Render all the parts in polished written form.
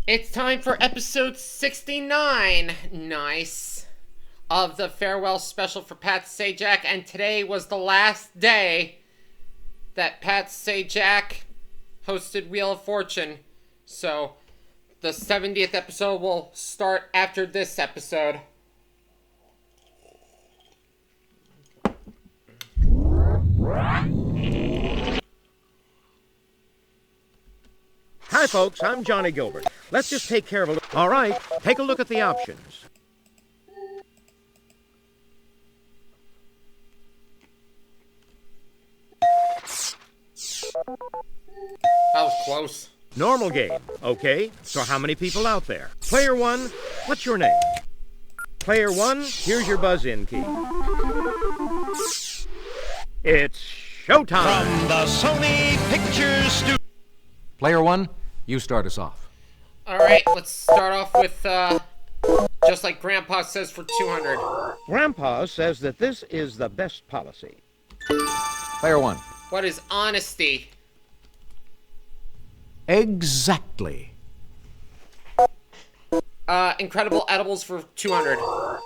It's time for episode 69. Nice. Of the farewell special for Pat Sajak, and today was the last day that Pat Sajak hosted Wheel of Fortune. So, the 70th episode will start after this episode. Hi, folks. I'm Johnny Gilbert. Let's just take care of a look. All right, take a look at the options. That was close. Normal game. Okay, so how many people out there? Player one, what's your name? Player one, here's your buzz-in key. It's showtime! From the Sony Pictures Studio. Player one, you start us off. Alright, let's start off with, just like Grandpa says for 200. Grandpa says that this is the best policy. Player one. What is honesty? Exactly. Incredible edibles for 200.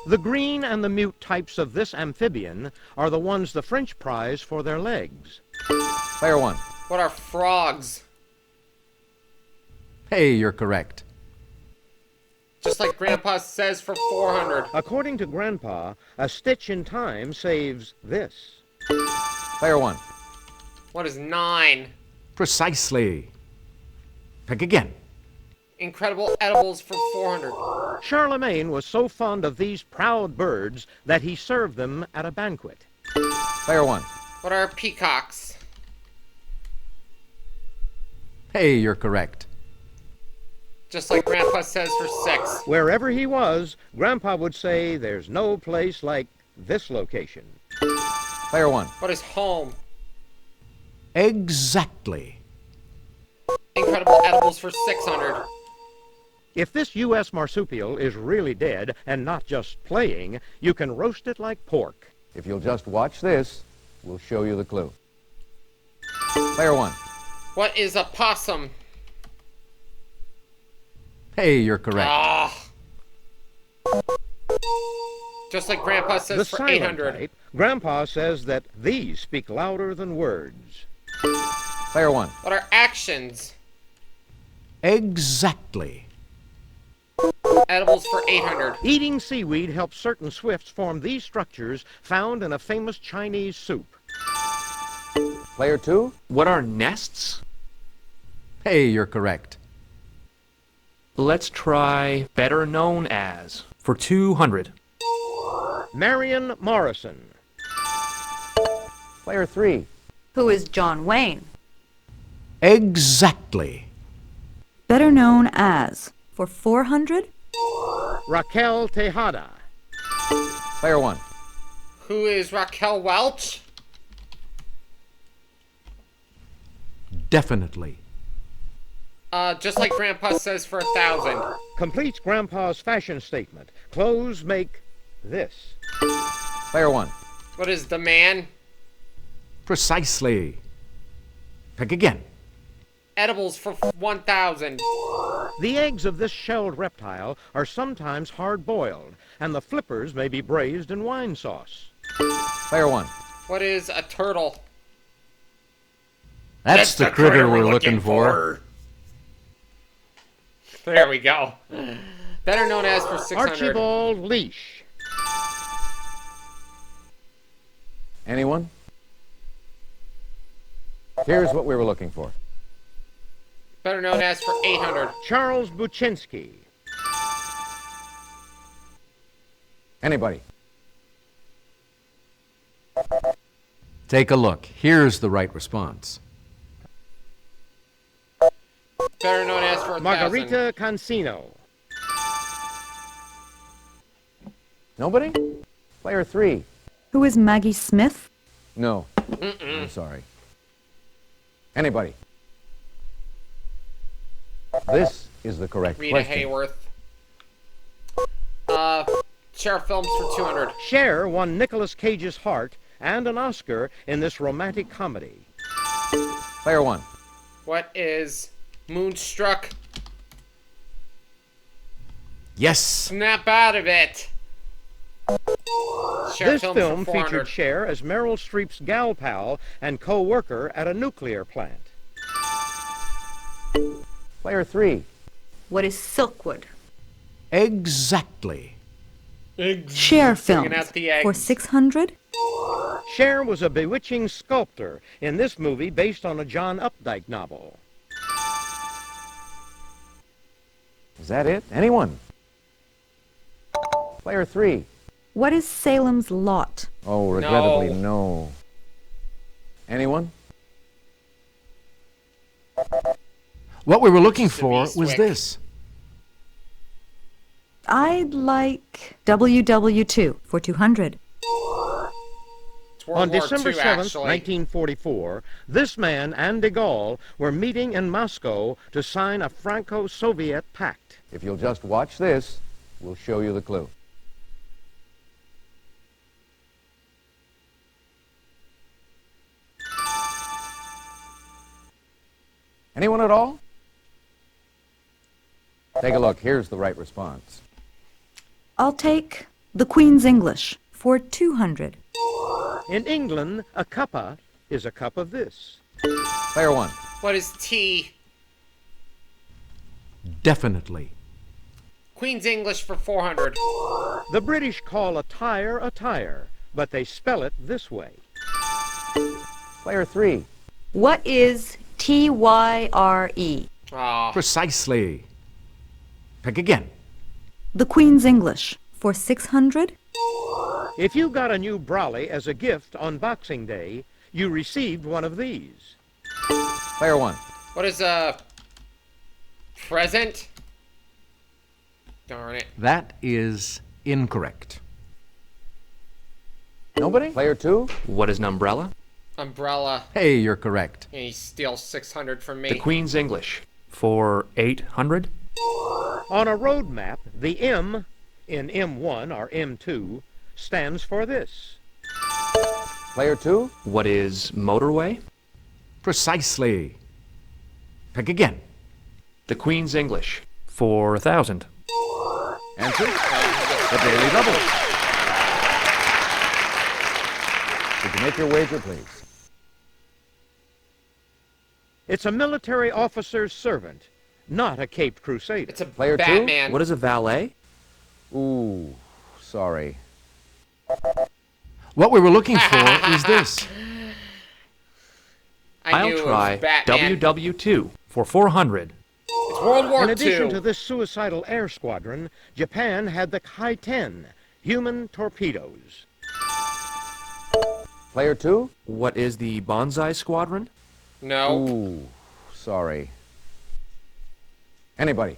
The green and the mute types of this amphibian are the ones the French prize for their legs. Player one. What are frogs? Hey, you're correct. Just like Grandpa says for 400. According to Grandpa, a stitch in time saves this. Player one. What is 9? Precisely. Pick again. Incredible edibles for 400. Charlemagne was so fond of these proud birds that he served them at a banquet. Player one. What are peacocks? Hey, you're correct. Just like Grandpa says for 6. Wherever he was, Grandpa would say there's no place like this location. Player one. What is home? Exactly. Incredible edibles for 600. If this U.S. marsupial is really dead and not just playing, you can roast it like pork. If you'll just watch this, we'll show you the clue. Player one. What is a possum? Hey, you're correct. Ah. Just like Grandpa The says for silent 800. type, Grandpa says that these speak louder than words. Player one. What are actions? Exactly. Edibles for 800. Eating seaweed helps certain swifts form these structures found in a famous Chinese soup. Player two. What are nests? Hey, you're correct. Let's try better known as for 200. Marion Morrison. Player three. Who is John Wayne, Exactly. better known as for 400. Raquel Tejada. Player one. Who is Raquel Welch? Definitely. Just like Grandpa says for 1,000. Completes Grandpa's fashion statement. Clothes make this. Player one. What is the man? Precisely. Pick again. Edibles for 1,000. The eggs of this shelled reptile are sometimes hard-boiled, and the flippers may be braised in wine sauce. Player one. What is a turtle? That's the critter we're looking for. There we go. Better known as for 600. Archibald Leash. Anyone? Here's what we were looking for. Better known as for 800. Charles Buczynski. Anybody? Take a look. Here's the right response. Better known as for 1,000. Margarita Cancino. Nobody? Player three. Who is Maggie Smith? No. I'm sorry. Anybody? This is the correct Rita question. Hayworth. Share films for 200. Cher won Nicolas Cage's heart and an Oscar in this romantic comedy. Player one. What is Moonstruck? Yes. Snap out of it. Cher This films film for 400. featured Cher as Meryl Streep's gal pal and co-worker at a nuclear plant. Player 3. What is Silkwood? Exactly. Cher Bringing films out the for eggs. 600. Cher was a bewitching sculptor in this movie based on a John Updike novel. Is that it? Anyone? Player 3. What is Salem's Lot? Oh, regrettably, no. Anyone? What we were looking Mr. for was Beastwick. this. I'd like WW2 for 200. It's World On War December II, 7th, actually. 1944, this man and de Gaulle were meeting in Moscow to sign a Franco-Soviet pact. If you'll just watch this, we'll show you the clue. Anyone at all? Take a look. Here's the right response. I'll take The Queen's English for 200. In England, a cuppa is a cup of this. Player 1. What is tea? Definitely. Queen's English for 400. The British call a tire, but they spell it this way. Player 3. What is TYRE? Aw. Precisely. Pick again. The Queen's English for 600. If you got a new brolly as a gift on Boxing Day, you received one of these. Player 1. What is a present? Darn it. That is incorrect. Nobody? Player 2. What is an umbrella? Umbrella. Hey, you're correct. And he steals 600 from me. The Queen's English for 800. On a road map, the M in M1 or M2 stands for this. Player 2. What is motorway? Precisely. Pick again. The Queen's English for 1,000. Answer? The Daily Double. Did you make your wager, please? It's a military officer's servant, not a caped crusader. It's a Player two? Batman. What is a valet? Ooh, sorry. What we were looking for is this. I knew I'll it try was Batman. WW2 for 400. It's World War In addition II. to this suicidal air squadron, Japan had the Kai-10, human torpedoes. Player 2? What is the Bonsai Squadron? No. Ooh, sorry. Anybody?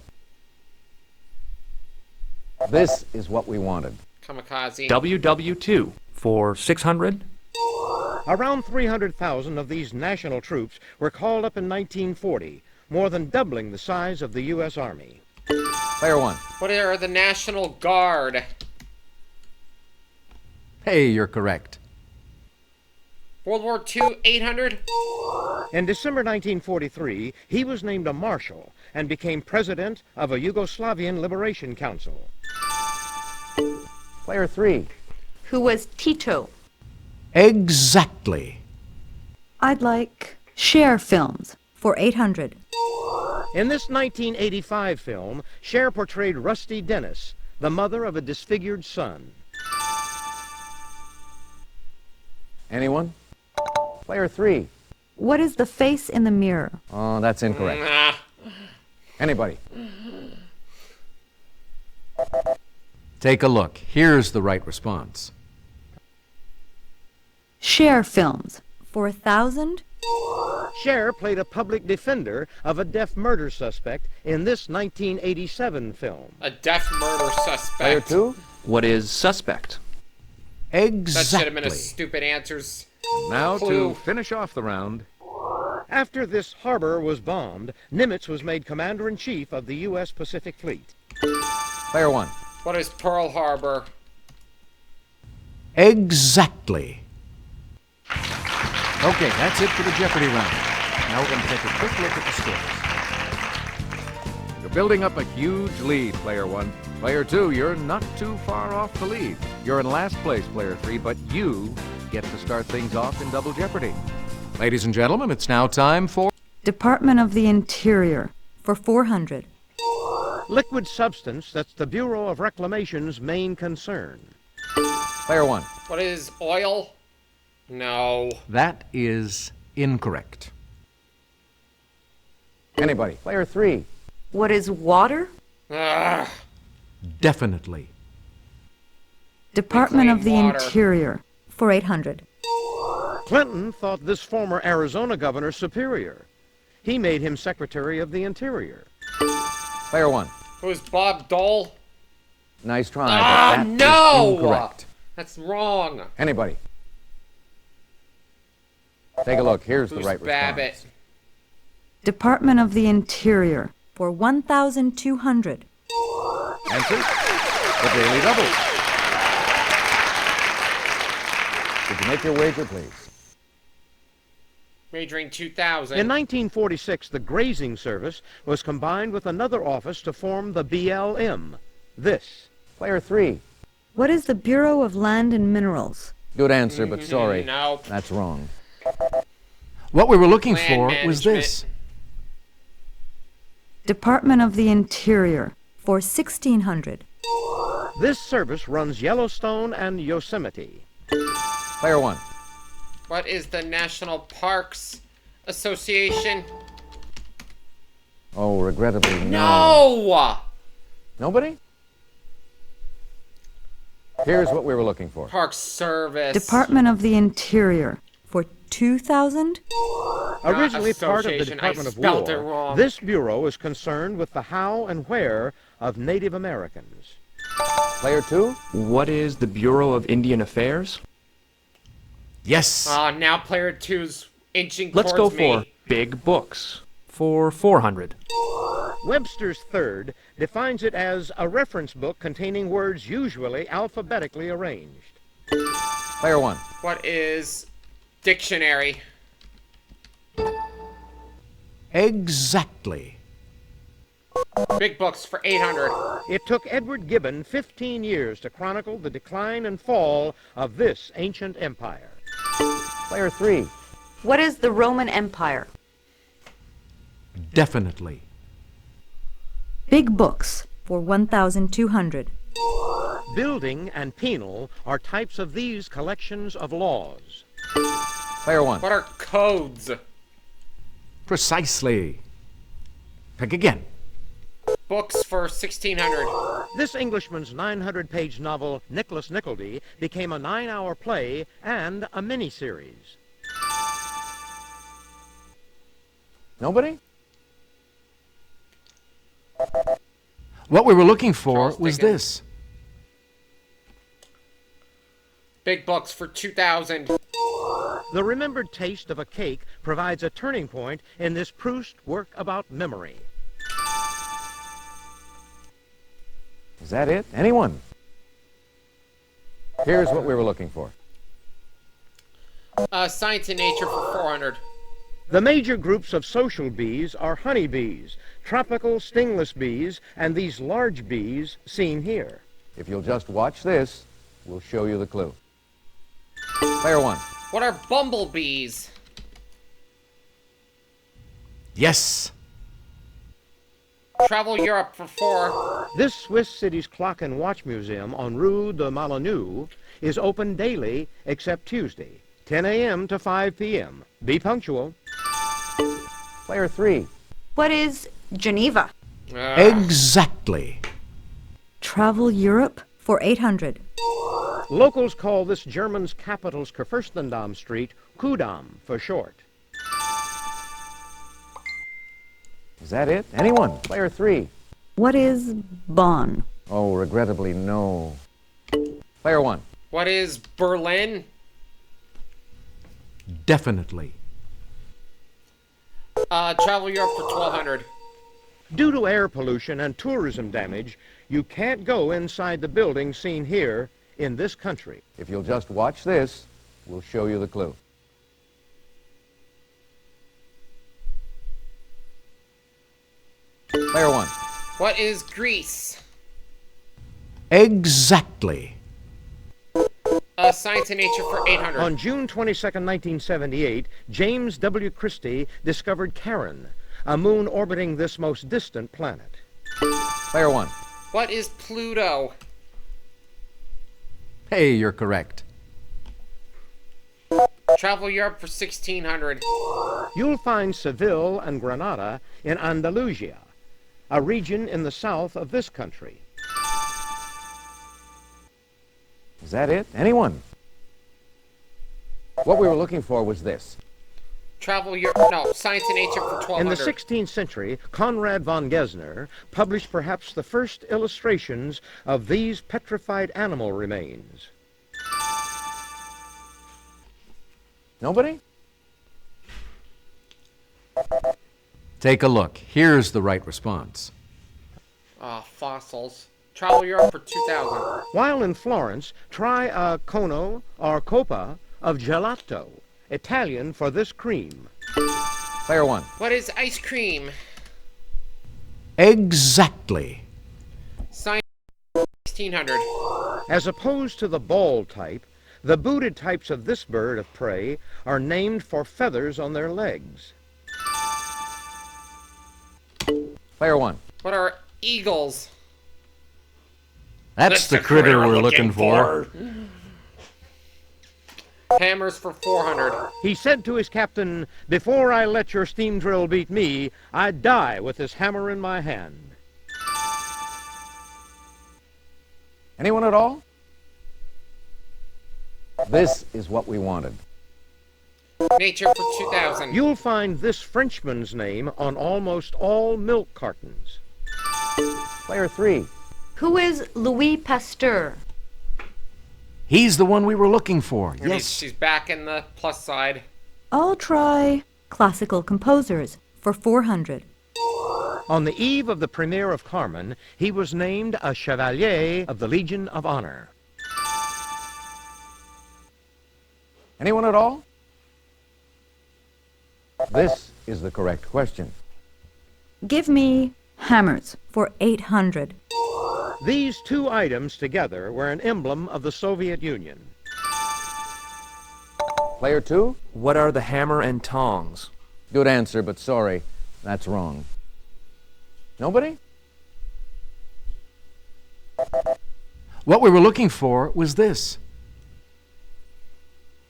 This is what we wanted. Kamikaze. WW2 for 600. Around 300,000 of these national troops were called up in 1940, more than doubling the size of the U.S. Army. Player 1. What are the National Guard? Hey, you're correct. World War II, 800? In December 1943, he was named a marshal and became president of a Yugoslavian Liberation Council. Player 3. Who was Tito? Exactly. I'd like Cher Films for 800. In this 1985 film, Cher portrayed Rusty Dennis, the mother of a disfigured son. Anyone? Player 3. What is the face in the mirror? Oh, that's incorrect. Nah. Anybody? Take a look. Here's the right response. Cher Films for 1,000. Cher played a public defender of a deaf murder suspect in this 1987 film. A deaf murder Player suspect. 2? What is suspect? That should have been a Exactly. stupid answers. Now Clue. to finish off the round. After this harbor was bombed, Nimitz was made commander-in-chief of the U.S. Pacific Fleet. Player 1. What is Pearl Harbor? Exactly. Okay, that's it for the Jeopardy round. Now we're going to take a quick look at the scores. The building up a huge lead, player 1. Player 2, you're not too far off the lead. You're in last place, player 3, but you get to start things off in Double Jeopardy. Ladies and gentlemen, it's now time for Department of the Interior for 400. Liquid substance that's the Bureau of Reclamation's main concern. player 1. What is oil? No. That is incorrect. Anybody? Player 3. What is water? Ugh. Definitely. Department of the Clean water. Interior for 800. Clinton thought this former Arizona governor superior. He made him Secretary of the Interior. Player 1. Who's Bob Dole? Nice try, Ah, but that is no! incorrect. That's wrong. Anybody? Take a look. Here's the Who's right Babbitt? response. Department of the Interior for 1,200. Answer? The Daily Double. Did you make your wager, please? Wagering 2,000. In 1946, the Grazing Service was combined with another office to form the BLM. This. Player 3. What is the Bureau of Land and Minerals? Good answer, but sorry. Nope. That's wrong. What we were looking Land for was management. this. Department of the Interior for 1,600. This service runs Yellowstone and Yosemite. Player 1. What is the National Parks Association? Oh, regrettably, No! Nobody? Here's what we were looking for. Park Service. Department of the Interior for 2,000. Originally part of the association. I Department of spelled it War, wrong. this bureau is concerned with the how and where of Native Americans. Player 2. What is the Bureau of Indian Affairs? Yes. Now player 2's inching Let's towards go for me. big books for 400. Webster's Third defines it as a reference book containing words usually alphabetically arranged. Player 1. What is dictionary? Exactly. Big books for 800. It took Edward Gibbon 15 years to chronicle the decline and fall of this ancient empire. Player 3. What is the Roman Empire? Definitely. Big books for 1,200. Building and penal are types of these collections of laws. Player 1. What are codes? Precisely. Pick again. Books for 1,600. This Englishman's 900-page novel, Nicholas Nickleby, became a 9-hour play and a miniseries. Nobody? What we were looking for Charles was Dickens. this. Big books for 2,000. The remembered taste of a cake provides a turning point in this Proust work about memory. Is that it? Anyone? Here's what we were looking for. Science and Nature for 400. The major groups of social bees are honeybees, tropical stingless bees, and these large bees seen here. If you'll just watch this, we'll show you the clue. Player 1. What are bumblebees? Yes. Travel Europe for 4. This Swiss city's clock and watch museum on Rue de Malanu is open daily except Tuesday, 10 a.m. to 5 p.m. Be punctual. Player 3. What is Geneva? Exactly. Travel Europe for 800. Locals call this German's capital's Kurfürstendamm Street Kudamm for short. Is that it? Anyone? Player 3. What is Bonn? Oh, regrettably, no. Player 1. What is Berlin? Definitely. Travel Europe for 1,200. Due to air pollution and tourism damage, you can't go inside the building seen here in this country. If you'll just watch this, we'll show you the clue. Player 1. What is Greece? Exactly. Science and Nature for 800. On June 22nd, 1978, James W. Christie discovered Charon, a moon orbiting this most distant planet. Player 1. What is Pluto? Hey, you're correct. Travel Europe for 1600. You'll find Seville and Granada in Andalusia, a region in the south of this country. Is that it? Anyone? What we were looking for was this. Travel Europe. No, Science and Nature for 1200. In the 16th century, Conrad von Gesner published perhaps the first illustrations of these petrified animal remains. Nobody? Take a look. Here's the right response. Fossils. Travel Europe for 2000. While in Florence, try a cono or copa of gelato, Italian for this cream. Player 1. What is ice cream? Exactly. Science 1600. As opposed to the ball type, the booted types of this bird of prey are named for feathers on their legs. Player 1. What are eagles? That's the critter we're looking for. Hammers for 400. He said to his captain, "Before I let your steam drill beat me, I'd die with this hammer in my hand." Anyone at all? This is what we wanted. Nature for 2000. You'll find this Frenchman's name on almost all milk cartons. Player 3. Who is Louis Pasteur? He's the one we were looking for. Yes. Yes. She's back in the plus side. I'll try classical composers for 400. On the eve of the premiere of Carmen, he was named a Chevalier of the Legion of Honor. Anyone at all? This is the correct question. Give me hammers for 800. These two items together were an emblem of the Soviet Union. Player 2. What are the hammer and tongs? Good answer, but sorry, that's wrong. Nobody? What we were looking for was this.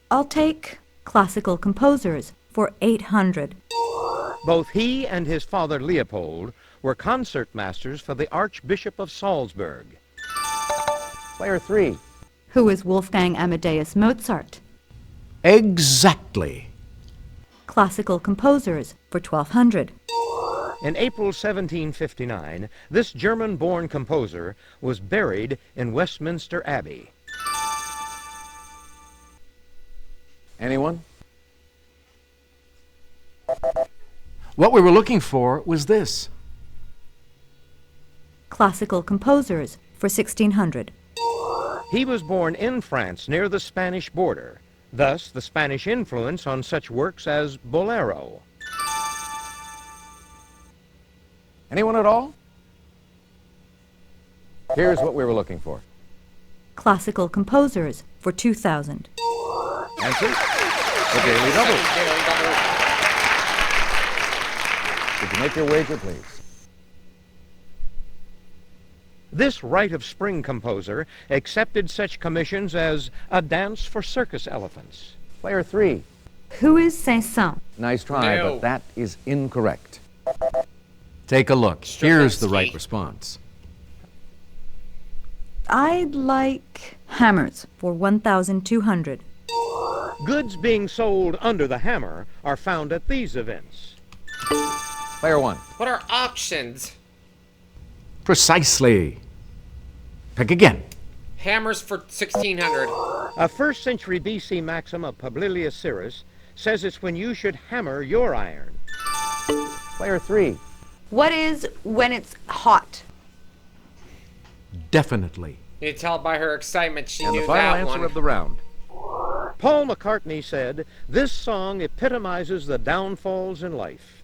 I'll take classical composers for 800. Both he and his father Leopold were concertmasters for the Archbishop of Salzburg. Player 3. Who is Wolfgang Amadeus Mozart? Exactly. Classical composers for 1200. In April 1759, this German-born composer was buried in Westminster Abbey. Anyone? What we were looking for was this. Classical composers for 1600. He was born in France near the Spanish border, thus the Spanish influence on such works as Bolero. Anyone at all? Here's what we were looking for. Classical composers for 2000. Answer? The Daily Double. Could you make your wager, please? This Rite of Spring composer accepted such commissions as A Dance for Circus Elephants. Player 3. Who is Saint-Saëns? Nice try, No. but that is incorrect. Take a look. Here's the Stravinsky. right response. I'd like hammers for 1,200. Goods being sold under the hammer are found at these events. Player 1. What are auctions? Precisely. Pick again. Hammers for 1600. A 1st century BC maxim of Publilius Syrus says it's when you should hammer your iron. Player 3. What is when it's hot? Definitely. You can tell by her excitement she And knew the final that answer one. of the round. Paul McCartney said, "This song epitomizes the downfalls in life."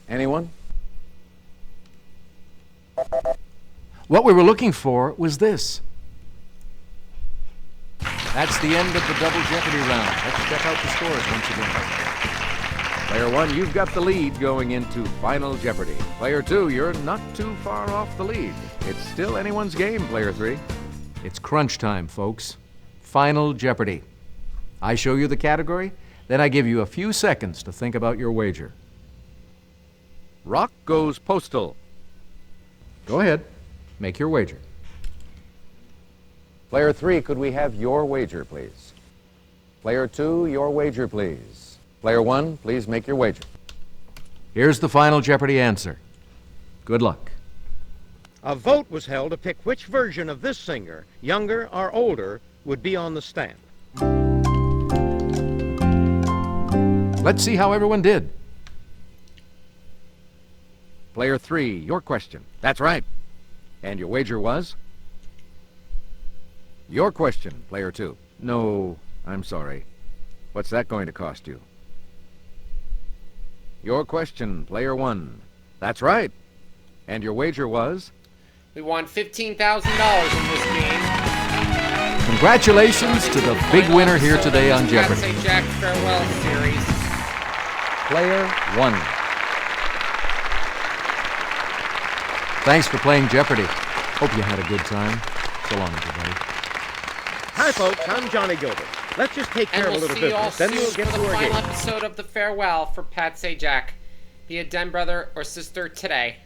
Anyone? What we were looking for was this. That's the end of the Double Jeopardy round. Let's check out the scores once again. Player 1, you've got the lead going into Final Jeopardy. Player 2, you're not too far off the lead. It's still anyone's game, Player 3. It's crunch time, folks. Final Jeopardy. I show you the category, then I give you a few seconds to think about your wager. Rock goes postal. Go ahead. Make your wager. Player 3, could we have your wager, please? Player 2, your wager, please. Player 1, please make your wager. Here's the Final Jeopardy answer. Good luck. A vote was held to pick which version of this singer, younger or older, would be on the stand. Let's see how everyone did. Player 3, your question. That's right. And your wager was? Your question, Player 2. No, I'm sorry. What's that going to cost you? Your question, Player 1. That's right. And your wager was? We won $15,000 in this game. Congratulations to the big winner here today on Pat Jeopardy. Sajak Farewell series. Player 1. Thanks for playing Jeopardy. Hope you had a good time. So long, everybody. Hi, folks. I'm Johnny Gilbert. Let's just take care And of a we'll little see you all business, then soon we'll get for to the our final game. episode of The Farewell for Pat Sajak. Be a den brother or sister today.